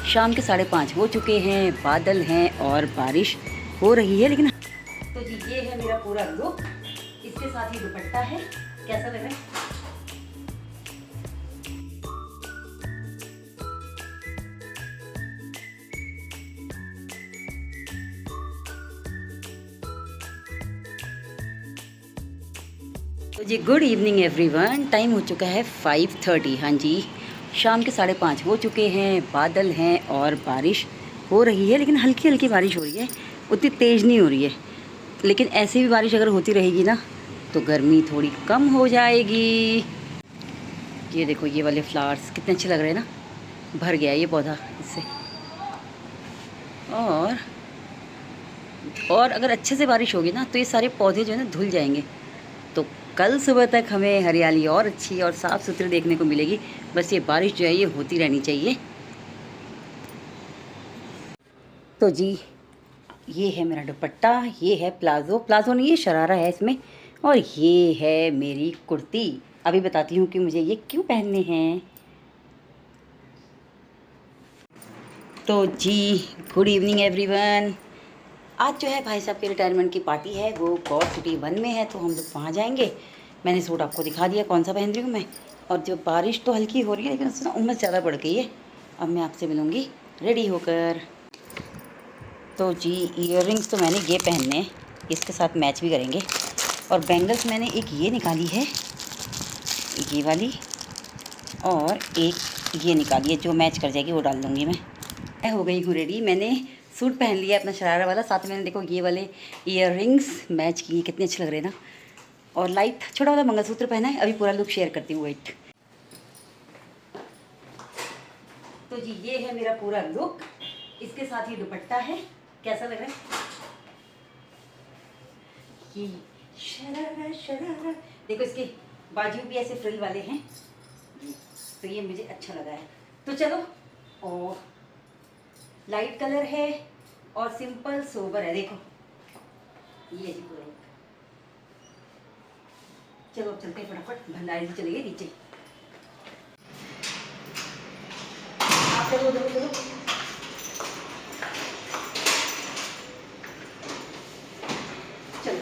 शाम के 5:30 हो चुके हैं, बादल हैं और बारिश हो रही है। लेकिन तो जी ये है मेरा पूरा लुक, इसके साथ ही दुपट्टा है। कैसा लग रहा है? तो जी गुड इवनिंग एवरीवन। टाइम हो चुका है 5:30। हाँ जी, शाम के 5:30 हो चुके हैं, बादल हैं और बारिश हो रही है। लेकिन हल्की हल्की बारिश हो रही है, उतनी तेज़ नहीं हो रही है। लेकिन ऐसी भी बारिश अगर होती रहेगी ना तो गर्मी थोड़ी कम हो जाएगी। ये देखो ये वाले फ्लावर्स कितने अच्छे लग रहे हैं ना, भर गया ये पौधा इससे। और अगर अच्छे से बारिश होगी ना तो ये सारे पौधे जो है ना धुल जाएंगे। तो कल सुबह तक हमें हरियाली और अच्छी और साफ़ सुथरी देखने को मिलेगी। बस ये बारिश जो है ये होती रहनी चाहिए। तो जी ये है मेरा दुपट्टा, ये है प्लाज़ो नहीं, ये शरारा है इसमें। और ये है मेरी कुर्ती। अभी बताती हूँ कि मुझे ये क्यों पहनने हैं। तो जी गुड इवनिंग एवरीवन। आज जो है भाई साहब की रिटायरमेंट की पार्टी है, वो गौर सिटी 1 में है, तो हम लोग वहाँ जाएंगे। मैंने सूट आपको दिखा दिया कौन सा पहन रही हूँ मैं। और जो बारिश तो हल्की हो रही है लेकिन उससे उम्मस ज़्यादा बढ़ गई है। अब मैं आपसे मिलूँगी रेडी होकर। तो जी इयररिंग्स तो मैंने ये पहनने हैं, इसके साथ मैच भी करेंगे। और बैंगल्स मैंने एक ये निकाली है, ये वाली, और एक ये निकाली है जो मैच कर जाएगी, वो डाल दूँगी मैं हो गई हूँ रेडी। मैंने सूट पहन लिया अपना शरारा वाला, साथ में मैंने देखो ये वाले इयररिंग्स मैच किए, कितने अच्छे लग रहे हैं ना। और लाइट छोटा वाला मंगलसूत्र पहना है। अभी पूरा लुक शेयर करती हूँ, वेट। तो जी ये है मेरा पूरा लुक, इसके साथ ही दुपट्टा है। कैसा लग रहा है? ये शरारा शरारा देखो, इसके बाजू भी ऐसे फ्रिल वाले हैं, तो ये मुझे अच्छा लगा है। तो चलो, और लाइट कलर है और सिंपल सोबर है। देखो ये जी पूरा। चलो अब चलते हैं फटाफट, भंडारी से चलेंगे नीचे। आप चलो उधर चलो। चलो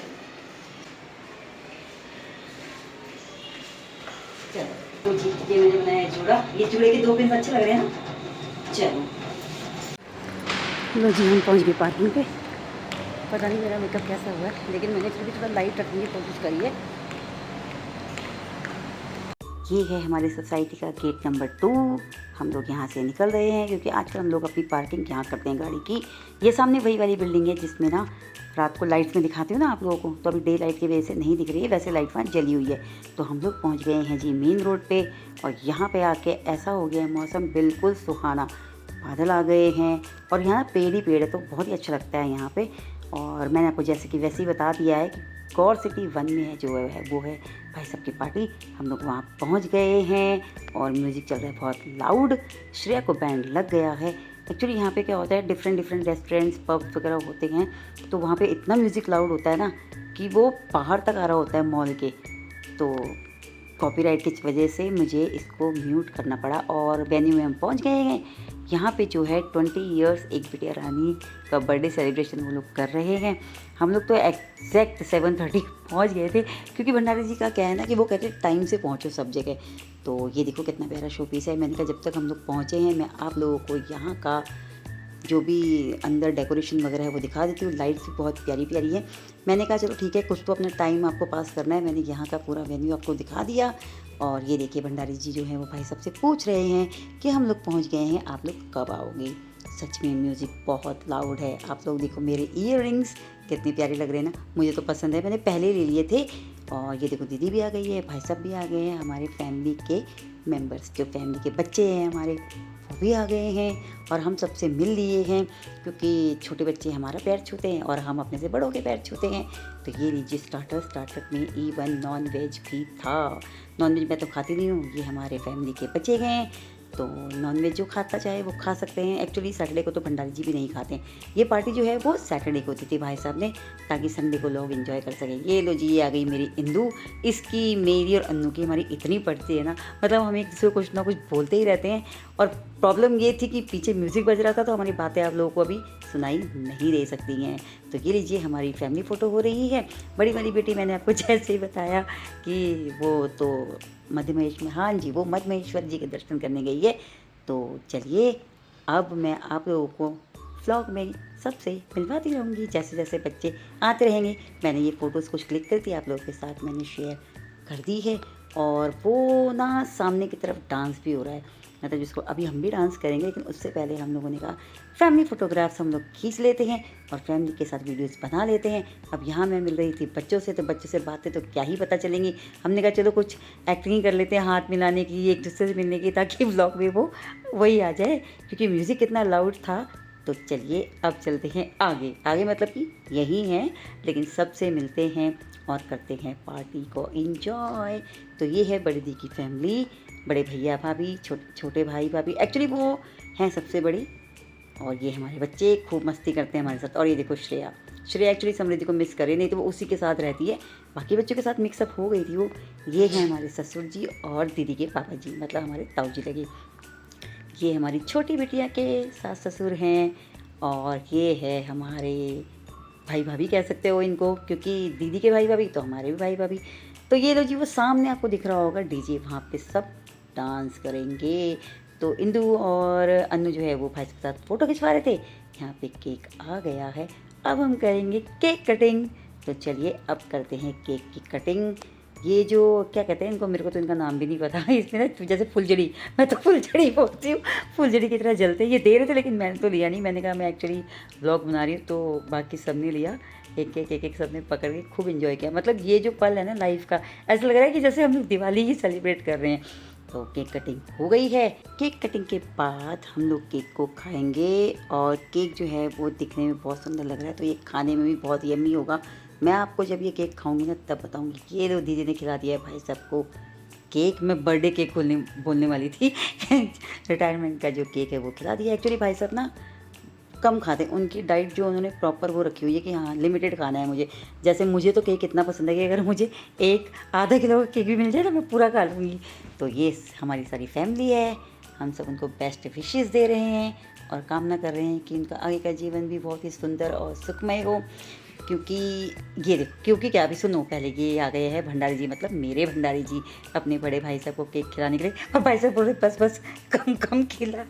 चलो। तो जी ये मैंने बनाया जूड़ा, ये जूड़े के 2 पीस अच्छे लग रहे हैं ना। चलो लो जी हम पहुंच गए पार्किंग पे। पता नहीं मेरा मेकअप कैसा हुआ है, लेकिन मैंने फिर भी थोड़ा लाइट रखने की कोशिश करी है। ये है हमारी सोसाइटी का गेट नंबर 2। हम लोग यहाँ से निकल रहे हैं क्योंकि आजकल हम लोग अपनी पार्किंग यहाँ करते हैं गाड़ी की। ये सामने वही वाली बिल्डिंग है जिसमें ना रात को लाइट्स में दिखाती हूँ ना आप लोगों को, तो अभी डे लाइट की वजह से नहीं दिख रही है, वैसे लाइट वहाँ जली हुई है। तो हम लोग पहुँच गए हैं जी मेन रोड पे। और यहाँ पे आके ऐसा हो गया है मौसम बिल्कुल सुहाना, बादल आ गए हैं और यहाँ पेड़ ही पेड़ है, तो बहुत ही अच्छा लगता है यहाँ पे। और मैंने आपको जैसे कि वैसे ही बता दिया है कि गौर सिटी 1 में है जो है वो है भाई साहब की पार्टी। हम लोग वहाँ पहुँच गए हैं और म्यूज़िक चल रहा है बहुत लाउड। श्रेया को बैंड लग गया है। एक्चुअली यहाँ पे क्या होता है, डिफरेंट रेस्टोरेंट्स पब्स वगैरह होते हैं, तो वहाँ पे इतना म्यूज़िक लाउड होता है ना कि वो बाहर तक आ रहा होता है मॉल के। तो कॉपीराइट की वजह से मुझे इसको म्यूट करना पड़ा। और वेन्यू में हम पहुँच गए हैं। यहाँ पे जो है 20 इयर्स एक बिटिया रानी का बर्थडे सेलिब्रेशन वो लोग कर रहे हैं। हम लोग तो एग्जैक्ट 7:30 पहुँच गए थे, क्योंकि भंडारी जी का क्या है ना कि वो कहते हैं टाइम से पहुँचो सब जगह। तो ये देखो कितना प्यारा शो पीस है। मैंने कहा जब तक हम लोग पहुँचे हैं मैं आप लोगों को यहाँ का जो भी अंदर डेकोरेशन वगैरह है वो दिखा देती हूँ। लाइट्स भी बहुत प्यारी प्यारी है। मैंने कहा चलो ठीक है, कुछ तो अपना टाइम आपको पास करना है। मैंने यहाँ का पूरा वेन्यू आपको दिखा दिया। और ये देखिए भंडारी जी जो है वो भाई सबसे पूछ रहे हैं कि हम लोग पहुँच गए हैं, आप लोग कब आओगे। सच में म्यूज़िक बहुत लाउड है। आप लोग देखो मेरे ईयररिंग्स कितने प्यारे लग रहे हैं ना, मुझे तो पसंद है, मैंने पहले ले लिए थे। और ये देखो दीदी भी आ गई है, भाई साहब भी आ गए हैं, हमारे फैमिली के मेंबर्स, जो फैमिली के बच्चे हैं हमारे वो भी आ गए हैं। और हम सबसे मिल लिए हैं, क्योंकि छोटे बच्चे हमारा पैर छूते हैं और हम अपने से बड़ों के पैर छूते हैं। तो ये लीजिए स्टार्टर में इवन नॉन वेज भी था। नॉन वेज मैं तो खाती नहीं हूँ, ये हमारे फैमिली के बच्चे हैं तो नॉनवेज जो खाता चाहे वो खा सकते हैं। एक्चुअली सैटरडे को तो भंडारी जी भी नहीं खाते हैं। ये पार्टी जो है वो सैटरडे को दी थी भाई साहब ने, ताकि संडे को लोग एंजॉय कर सकें। ये लो जी, ये आ गई मेरी इंदू। इसकी, मेरी और अन्नू की हमारी इतनी पड़ती है ना, मतलब हम एक दूसरे को कुछ ना कुछ बोलते ही रहते हैं। और प्रॉब्लम ये थी कि पीछे म्यूज़िक बज रहा था, तो हमारी बातें आप लोगों को अभी सुनाई नहीं दे सकती हैं। तो ये लीजिए, हमारी फैमिली फ़ोटो हो रही है। बड़ी वाली बेटी मैंने आपको जैसे ही बताया कि वो तो मध्य महेश में, हाँ जी, वो मध्य महेश्वर जी के दर्शन करने गई है। तो चलिए, अब मैं आप लोगों को व्लॉग में सबसे मिलवाती रहूँगी जैसे जैसे बच्चे आते रहेंगे। मैंने ये फ़ोटोज़ कुछ क्लिक करती आप लोगों के साथ मैंने शेयर कर दी है। और वो ना सामने की तरफ डांस भी हो रहा है, मतलब जिसको अभी हम भी डांस करेंगे, लेकिन उससे पहले हम लोगों ने कहा फैमिली फ़ोटोग्राफ्स हम लोग खींच लेते हैं और फैमिली के साथ वीडियोस बना लेते हैं। अब यहाँ मैं मिल रही थी बच्चों से, तो बच्चों से बातें तो क्या ही पता चलेंगी। हमने कहा चलो कुछ एक्टिंग कर लेते हैं, हाथ मिलाने की, एक दूसरे से मिलने की, ताकि व्लॉग में वो वही आ जाए, क्योंकि म्यूज़िक इतना लाउड था। तो चलिए अब चलते हैं आगे। आगे मतलब कि यही हैं, लेकिन सबसे मिलते हैं और करते हैं पार्टी को एंजॉय। तो ये है बड़ी दी की फैमिली, बड़े भैया भाभी, छोटे भाई भाभी, एक्चुअली वो हैं सबसे बड़े। और ये हमारे बच्चे खूब मस्ती करते हैं हमारे साथ। और ये देखो श्रेया एक्चुअली समृद्धि को मिस करे, नहीं तो वो उसी के साथ रहती है, बाकी बच्चों के साथ मिक्सअप हो गई थी वो। ये हैं हमारे ससुर जी और दीदी के पापा जी, मतलब हमारे ताऊ जी लगे। ये हमारी छोटी बिटिया के सास ससुर हैं। और ये है हमारे भाई भाभी कह सकते हो इनको, क्योंकि दीदी के भाई भाभी तो हमारे भी भाई भाभी। तो ये लो जी, वो सामने आपको दिख रहा होगा डीजे, वहाँ पे सब डांस करेंगे। तो इंदू और अन्नू जो है वो भाई के साथ फ़ोटो खिंचवा रहे थे। यहाँ पे केक आ गया है, अब हम करेंगे केक कटिंग। तो चलिए अब करते हैं केक की कटिंग। ये जो क्या कहते हैं इनको, मेरे को तो इनका नाम भी नहीं पता। इसमें ना जैसे फुलझड़ी, मैं तो फुलझड़ी बोलती हूँ, फुलझड़ी की तरह जलते हैं। ये दे रहे थे लेकिन मैंने तो लिया नहीं। मैंने कहा मैं एक्चुअली व्लॉग बना रही हूँ, तो बाकी सब ने लिया, एक सब ने पकड़ के खूब इन्जॉय किया। मतलब ये जो पल है ना लाइफ का, ऐसा लग रहा है कि जैसे हम लोग दिवाली ही सेलिब्रेट कर रहे हैं। तो केक कटिंग हो गई है। केक कटिंग के बाद हम लोग केक को खाएंगे। और केक जो है वो दिखने में बहुत सुंदर लग रहा है, तो ये खाने में भी बहुत यम्मी होगा। मैं आपको जब ये केक खाऊंगी ना तब बताऊंगी। ये लो दीदी ने खिला दिया है भाई सबको केक। मैं बर्थडे केक बोलने वाली थी रिटायरमेंट का जो केक है वो खिला दिया। एक्चुअली भाई साहब ना कम खाते, उनकी डाइट जो उन्होंने प्रॉपर वो रखी हुई है कि हाँ लिमिटेड खाना है मुझे। जैसे मुझे तो केक इतना पसंद है कि अगर मुझे एक आधा किलो का केक भी मिल जाए तो मैं पूरा खा लूँगी। तो ये हमारी सारी फैमिली है, हम सब उनको बेस्ट विशेस दे रहे हैं और कामना कर रहे हैं कि उनका आगे का जीवन भी बहुत ही सुंदर और सुखमय हो। क्योंकि ये देखो, क्योंकि क्या, अभी सुनो, पहले ये आ गए हैं भंडारी जी, मतलब मेरे भंडारी जी अपने बड़े भाई साहब को केक खिलाने के लिए। और भाई साहब बोल रहे बस कम खिला,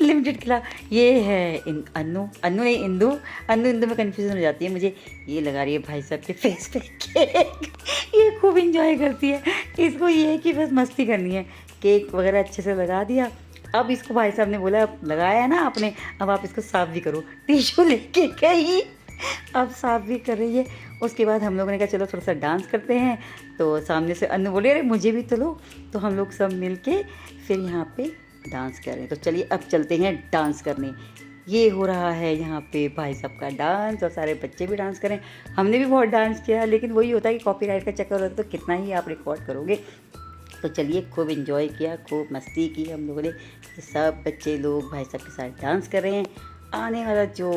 लिमिटेड खिला। ये है अन्नू नहीं इंदू में कन्फ्यूज़न हो जाती है मुझे। ये लगा रही है भाई साहब के फेस पे केक, ये खूब इंजॉय करती है। इसको ये है कि बस मस्ती करनी है। केक वगैरह अच्छे से लगा दिया। अब इसको भाई साहब ने बोला अब लगाया है ना आपने, अब आप इसको साफ़ भी करो। टिश्यू लेके गई, अब साफ़ भी कर रही है। उसके बाद हम लोगों ने कहा चलो थोड़ा सा डांस करते हैं। तो सामने से अन्नू बोले अरे मुझे भी तो लो। तो हम लोग सब मिल के फिर यहाँ पे डांस कर रहे हैं। तो चलिए अब चलते हैं डांस करने। ये हो रहा है यहाँ पे भाई साहब का डांस और सारे बच्चे भी डांस करें। हमने भी बहुत डांस किया, लेकिन वही होता है कि कॉपीराइट का चक्कर होता है, तो कितना ही आप रिकॉर्ड करोगे। तो चलिए खूब इन्जॉय किया, खूब मस्ती की हम लोगों ने। सब बच्चे लोग भाई साहब के साथ डांस कर रहे हैं। आने वाला जो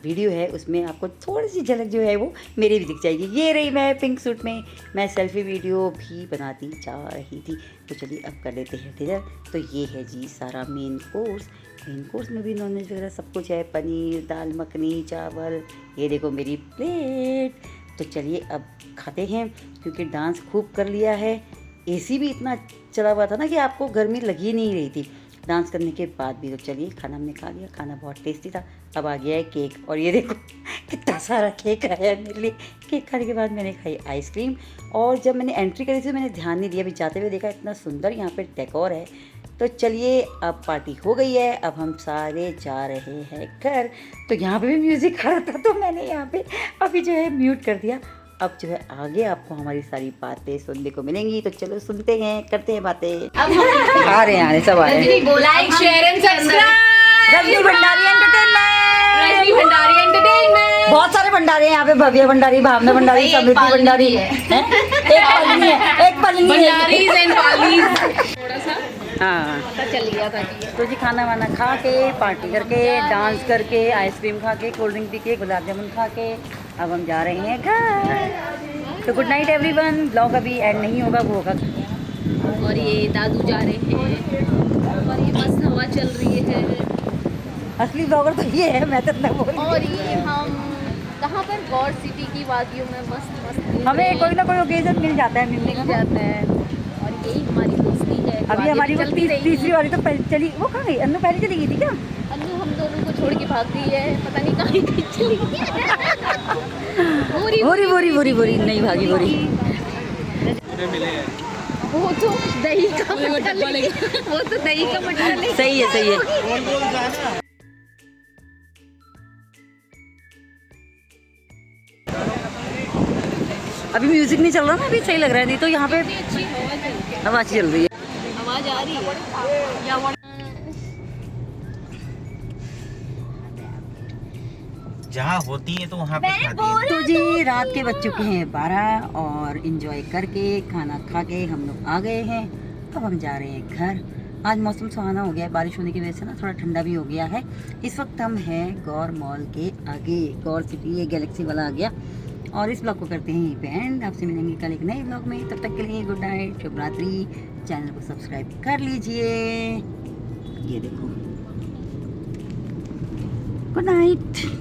वीडियो है उसमें आपको थोड़ी सी झलक जो है वो मेरी भी दिख जाएगी। ये रही मैं पिंक सूट में, मैं सेल्फी वीडियो भी बनाती जा रही थी। तो चलिए अब कर लेते हैं डिनर। तो ये है जी सारा मेन कोर्स में भी नॉनवेज वगैरह सब कुछ है, पनीर, दाल मखनी, चावल। ये देखो मेरी प्लेट। तो चलिए अब खाते हैं, क्योंकि डांस खूब कर लिया है। एसी भी इतना चला हुआ था ना कि आपको गर्मी लगी नहीं रही थी डांस करने के बाद भी। तो चलिए खाना हमने खा लिया, खाना बहुत टेस्टी था। अब आ गया है केक, और ये देखो कितना सारा केक आया है मेरे लिए। केक खाने के बाद मैंने खाई आइसक्रीम। और जब मैंने एंट्री करी थी मैंने ध्यान नहीं दिया, अभी जाते हुए देखा इतना सुंदर यहाँ पे डेकोर है। तो चलिए अब पार्टी हो गई है, अब हम सारे जा रहे हैं घर। तो यहाँ पे भी म्यूज़िक आ रहा था, तो मैंने यहाँ पे अभी जो है म्यूट कर दिया। अब जो है आगे आपको हमारी सारी बातें सुनने को मिलेंगी। तो चलो सुनते हैं, करते हैं बातें। आ रहे हैं सब आ रहे हैं। Like share and subscribe. Rajni Bhandari entertainment. बहुत सारे भंडारे हैं यहाँ पे, भव्य भंडारी, भावना भंडारी, समृद्धि भंडारी है। एक पलनी है। भंडारीज एंड पालीज। थोड़ा सा हाँ पता चल गया था कि तो जी खाना वाना खा के, पार्टी करके, डांस करके, आइसक्रीम खा के, कोल्ड ड्रिंक पी के, गुलाब जामुन खा के अब हम जा रहे हैं घर। तो गुड नाइट एवरीवन। ब्लॉग अभी एंड नहीं होगा, वो होगा। और ये दादू जा रहे हैं और ये मस्त हवा चल रही है। असली ब्लॉगर तो ये है, मैं तो इतना बोल। और ये हम कहाँ पर गौर सिटी की वादियों में मस्त मस्त हमें कोई ना कोई ओकेजन मिल जाता है मिलने का मिल जाता है और यही हमारी दोस्ती है। तो अभी आगे हमारी भी वो चलती रहेगी। तीसरी वाली तो पहले चली, वो कहाँ गई? अन्नू पहले चली गई थी क्या? अन्नू हम दोनों को छोड़ के भाग गई है, पता नहीं कहाँ गई चली गई। बोरी नहीं भागी बोरी। वो तो दही का मटका लेके- वो तो दही का मटका लेके- सही है। अभी म्यूजिक नहीं चल रहा ना, अभी सही लग रहा है। नहीं तो यहाँ पे अच्छी हवा चल रही है। हवा चल रही है। आवाज आ रही है या जहाँ होती है तो वहाँ पे खाती है। तो जी रात के बज चुके हैं 12 और इंजॉय करके खाना खा के हम लोग आ गए हैं। अब हम जा रहे हैं घर। आज मौसम सुहाना हो गया है, बारिश होने की वजह से ना थोड़ा ठंडा भी हो गया है। इस वक्त हम हैं गौर मॉल के आगे, गौर सिटी, ये गैलेक्सी वाला आ गया। और इस ब्लॉग को करते हैं यहीं पे एंड। आपसे मिलेंगे कल एक नए ब्लॉग में, तब तक के लिए गुड नाइट, शुभ रात्रि। चैनल को सब्सक्राइब कर लीजिए। ये देखो, गुड नाइट।